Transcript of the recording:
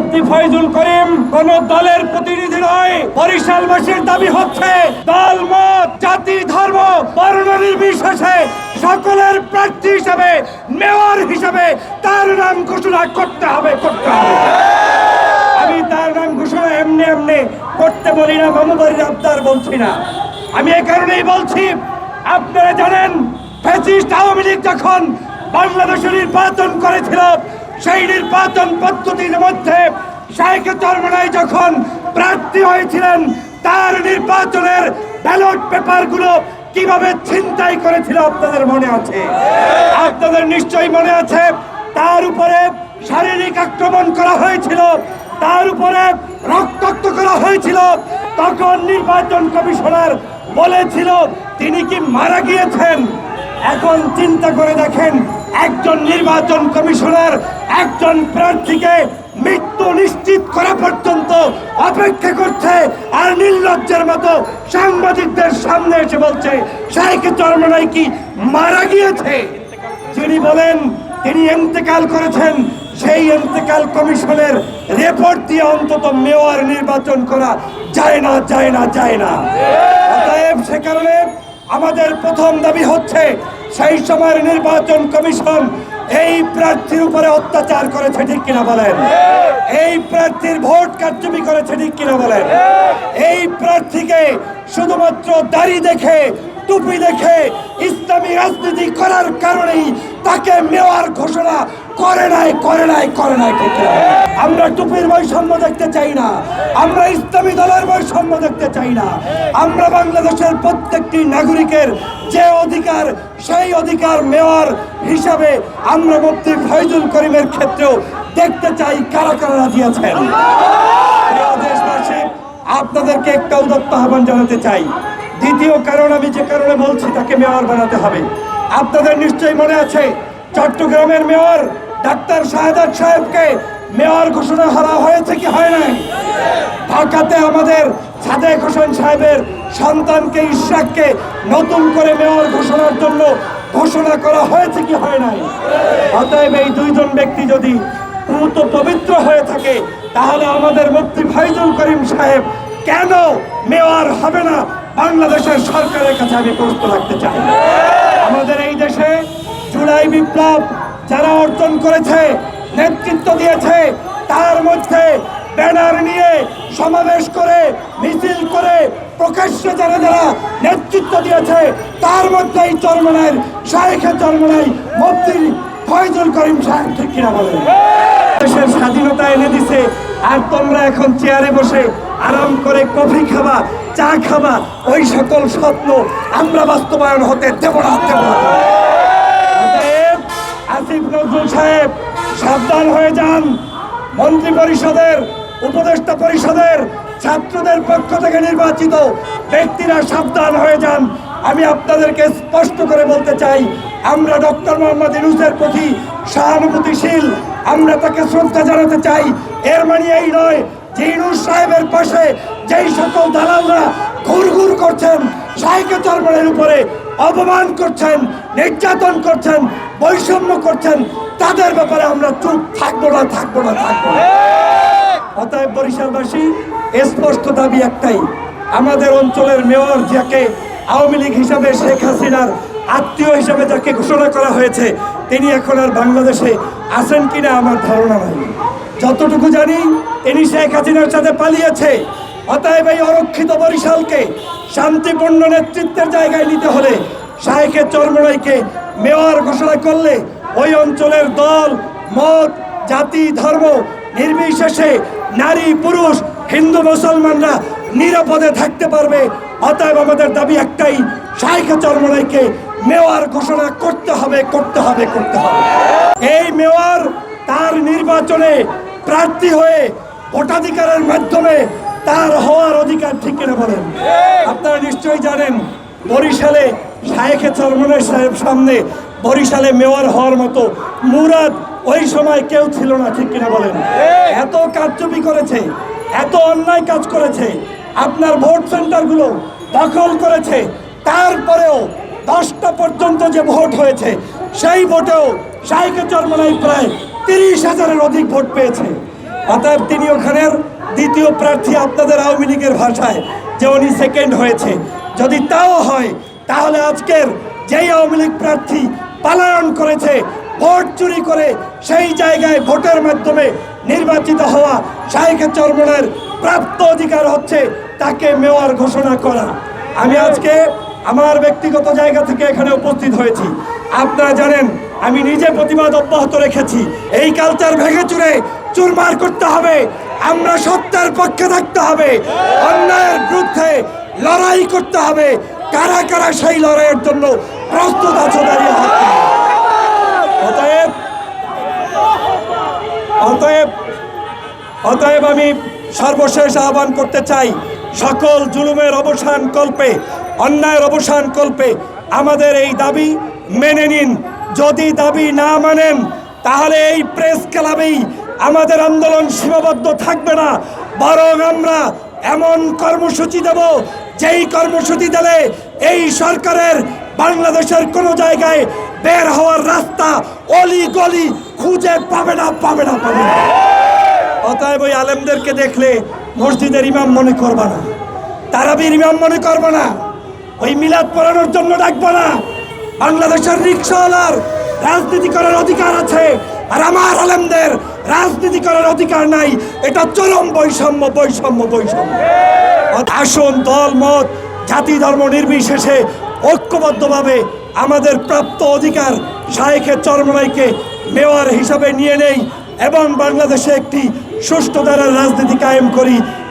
মুফতি ফয়জুল করিম কোন দলের প্রতিনিধি নয়। বরিশালবাসীর দাবি হচ্ছে দল মত জাতি ধর্ম বর্ণ নির্বিশেষে সকলের প্রার্থী হিসাবে মেয়র হিসাবে তার নাম ঘোষণা করতে হবে। আমি তার নাম ঘোষণা এমনি এমনি করতে বলি না, মমতার আবদার বলছি না। আমি এই কারণেই বলছি, আপনারা জানেন ফ্যাসিস্ট আওয়ামী লীগ যখন বাংলাদেশে নির্বাচন করেছিল, সেই নির্বাচন পদ্ধতির মধ্যে শেখ চরমনাই যখন প্রার্থী হয়েছিলেন, তার নির্বাচনের ব্যালট পেপারগুলো কিভাবে ছিনতাই করেছিল আপনাদের মনে আছে? আপনাদের নিশ্চয়ই মনে আছে। তার উপরে শারীরিক আক্রমণ করা হয়েছিল, তার উপরে রক্তাক্ত করা হয়েছিল। তখন নির্বাচন কমিশনার বলেছিল তিনি কি মারা গিয়েছেন? এখন চিন্তা করে দেখেন, একজন নির্বাচন কমিশনার একজন প্রার্থীকে মৃত্যু নিশ্চিত করা পর্যন্ত অপেক্ষা করছে, আর নির্লজ্জের মতো সাংবাদিকদের সামনে এসে বলছে শেখ চরমনাই কি মারা গিয়েছে। যিনি বলেন তিনি ইন্তেকাল করেছেন, সেই ইন্তেকাল কমিশনের রিপোর্ট দিয়ে অন্তত মেয়র নির্বাচন করা যায় না। অতএব সে কারণে আমাদের প্রথম দাবি হচ্ছে, সেই সময়ের নির্বাচন কমিশন এই প্রার্থীর উপরে অত্যাচার করেছে, ঠিক কিনা বলেন? এই প্রার্থীর ভোট কারচুপি করেছে, ঠিক কিনা বলেন? এই প্রার্থীকে শুধুমাত্র দাড়ি দেখে টুপি দেখে ইসলামী রাজনীতি করার কারণেই তাকে মেয়র ঘোষণা করে নাই। আমরা টুপির বৈষম্য দেখতে চাই না, আমরা ইসলামী দলের বৈষম্য দেখতে চাই না। আমরা বাংলাদেশের প্রত্যেকটি নাগরিকের যে অধিকার, সেই অধিকার মেয়র হিসাবে আমরা মুফতি ফয়জুল করিমের ক্ষেত্রেও দেখতে চাই। কারা কারা রাজি আছেন? দেশবাসী, আপনাদেরকে একটা উদাত্ত আহ্বান জানাতে চাই। দ্বিতীয় কারণ, আমি যে কারণে বলছি তাকে মেয়র বানাতে হবে। আপনাদের নিশ্চয়ই মনে আছে, চট্টগ্রামের মেয়র ডাক্তার শাহাদাত সাহেবকে মেয়র ঘোষণা করা হয়েছে কি হয় নাই? ঢাকাতে আমাদের সাদেক হোসেন সাহেবের সন্তানকে ইশরাককে নতুন করে মেয়র ঘোষণার জন্য ঘোষণা করা হয়েছে কি হয় নাই? অতএব এই দুইজন ব্যক্তি যদি পূত পবিত্র হয়ে থাকে, তাহলে আমাদের মুফতি ফয়জুল করিম সাহেব কেন মেয়র হবে না? বাংলাদেশের সরকারের কাছে আমি প্রশ্ন রাখতে চাই। আমাদের এই দেশে জুলাই বিপ্লব যারা অর্জন করেছে, নেতৃত্ব দিয়েছে, তার মধ্যে ব্যানার নিয়ে সমাবেশ করে মিছিল করে প্রকাশ্যে যারা নেতৃত্ব দিয়েছে, তার মধ্যে এই চরমনাইয়ের শেখ চরমনাই মুফতি ফয়জুল করিম সাহেব, ঠিক কিনা বলেন? দেশের স্বাধীনতা এনে দিছে, আর তোমরা এখন চেয়ারে বসে আরাম করে কফি খাবা, চা খাবা, ওই সকল স্বপ্ন আমরা বাস্তবায়ন হতে দেব না। আসিফ নজরুল সাহেব সাবধান হয়ে যান। মন্ত্রী পরিষদের, উপদেষ্টা পরিষদের, ছাত্রদের পক্ষ থেকে নির্বাচিত ব্যক্তিরা সাবধান হয়ে যান। আমি আপনাদেরকে স্পষ্ট করে বলতে চাই, আমরা ডক্টর মোহাম্মদ ইউনূসের প্রতি সহানুভূতিশীল, আমরা তাকে শ্রদ্ধা জানাতে চাই। এর মানে এই নয় যে ইউনূস সাহেবের পাশে যেই সকল দালালরা ঘুরঘুর করছেন, শেখ চরমনাইয়ের উপরে অপমান করছেন, নির্যাতন করছেন, বৈষম্য করছেন, তাদের ব্যাপারে আমরা চুপ থাকবো না। অতএব বরিশালবাসী, স্পষ্ট দাবি একটাই, আমাদের অঞ্চলের মেয়র যাকে আওয়ামী লীগ হিসাবে শেখ হাসিনার আত্মীয় হিসাবে যাকে ঘোষণা করা হয়েছে, তিনি এখন আর বাংলাদেশে আছেন কিনা আমার ধারণা নাই। যতটুকু জানি তিনি শেখ হাসিনার সাথে পালিয়েছে। অতএব এই অরক্ষিত বরিশালকে শান্তিপূর্ণ নেতৃত্বের জায়গায় নিতে হলে শেখ চরমনাইকে মেয়র ঘোষণা করলে ওই অঞ্চলের দল মত জাতি ধর্ম নির্বিশেষে নারী পুরুষ হিন্দু মুসলমানরা নিরাপদে থাকতে পারবে। অতএব আমাদের দাবি একটাই, শেখ চরমনাইকে মেয়র ঘোষণা করতে হবে। এই মেয়র তার নির্বাচনে প্রার্থী হয়ে ভোটাধিকারের মাধ্যমে তার হওয়ার অধিকার, ঠিক কিনা বলেন? আপনারা নিশ্চয়ই জানেন, বরিশালে শেখ চরমনাই সাহেব সামনে বরিশালে মেয়র হওয়ার মতো মুরাদ ওই সময় কেউ ছিল না, ঠিক কিনা বলেন? এত কারচুপি করেছে, এত অন্যায় কাজ করেছে, আপনার ভোট সেন্টারগুলো দখল করেছে। তারপরেও 10টা পর্যন্ত যে ভোট হয়েছে, সেই ভোটেও শেখ চরমনাই প্রায় 30,000-এর অধিক ভোট পেয়েছে। অতএব তিনি ওখানের দ্বিতীয় প্রার্থী আপনাদের আওয়ামী লীগের ভাষায়, যে উনি সেকেন্ড হয়েছে। যদি তাও হয় তাহলে আজকের যেই আওয়ামী লীগ প্রার্থী পালায়ন করেছে, ভোট চুরি করে সেই জায়গায় ভোটের মাধ্যমে নির্বাচিত হওয়া শাইখ চরমনের প্রাপ্ত অধিকার হচ্ছে তাকে মেয়র ঘোষণা করা। আমি আজকে আমার ব্যক্তিগত জায়গা থেকে এখানে উপস্থিত হয়েছি। আপনারা জানেন আমি নিজে প্রতিবাদ অব্যাহত রেখেছি। এই কালচার ভেঙে চুরে চুরমার করতে হবে। আমরা সত্যের পক্ষে থাকতে হবে, অন্যায়ের বিরুদ্ধে লড়াই করতে হবে। কারা কারা সেই লড়াইয়ের জন্য প্রস্তুত আছে দাঁড়িয়ে থাকতে। অতএব আমি সর্বশেষ আহ্বান করতে চাই, সকল জুলুমের অবসান কল্পে, অন্যায়ের অবসান কল্পে আমাদের এই দাবি মেনে নিন। যদি দাবি না মানেন তাহলে এই প্রেস ক্লাবেই আমাদের আন্দোলন সীমাবদ্ধ থাকবে না, বরং আমরা এমন কর্মসূচি দেব যেই কর্মসূচি দিলে এই সরকারের বাংলাদেশের কোনো জায়গায় বের হওয়ার রাস্তা অলি গলি খুঁজে পাবে না। অতএব ওই আলেমদেরকে দেখলে মসজিদের ইমাম মনে করবা না, তারাবির ইমাম মনে করবা না, ওই মিলাদ পড়ানোর জন্য ডাকবা না। বাংলাদেশের রিকশাওয়ালার রাজনীতি করার অধিকার আছে, আর আমার আলেমদের রাজনীতি করার অধিকার নাই। এটা চরম বৈষম্য। আসুন দল মত জাতি ধর্ম নির্বিশেষে ঐক্যবদ্ধভাবে আমাদের প্রাপ্ত অধিকার শাইখ চরমনাইকে মেয়র হিসাবে নিয়ে নেই এবং বাংলাদেশে একটি সুষ্ঠু ধারার রাজনীতি কায়েম করি।